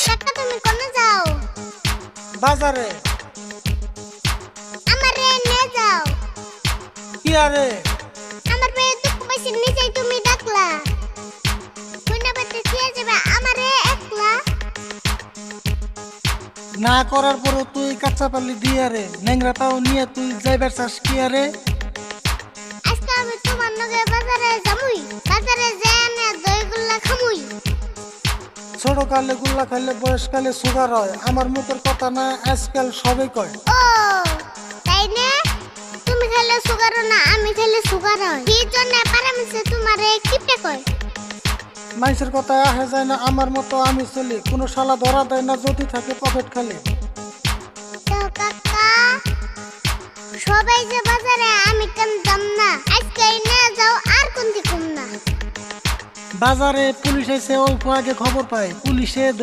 কাকা তুমি কোনে যাও? বাজারে। আমারে নিয়ে যাও। কি আরে? আমার পেয়ে দুঃখ পাইছি নিজেই তুমি ডাকলা। কইনা বেতে খেয়ে যাবে আমারে একলা। না করার পরও তুই কাঁচা পাল্লি দিয়ে রে, ন্যাংরাটাও নিয়ে তুই যাইবার চাস কি আরে? আজকে আমি তোমার নগে বাজারে যামুই। বাজারে যেয়ে না দইগুল্লা খামুই। ছোট কালে গুল্লা খাইলে বয়সকালে সুগার হয়। আমার মুখের কথা না, আজকাল সবাই কয়। ও তাই না? তুমি খেলে সুগার না, আমি খেলে সুগার হয়। কি জন্য পারামিছে তোমারে কিপটে কয়? মানুষের কথা আহে যায় না, আমার মতো আমি চলি। কোনো শালা ধরা দেয় না যদি থাকে পকেট খালি। তো কাকা সবাই যে বাজারে আমি কেন যাম না? আজকে নিয়ে যাও আর কোন দিকুম না। বাজারে পুলিশ এসে অল্প আগে খবর পায়, পুলিশে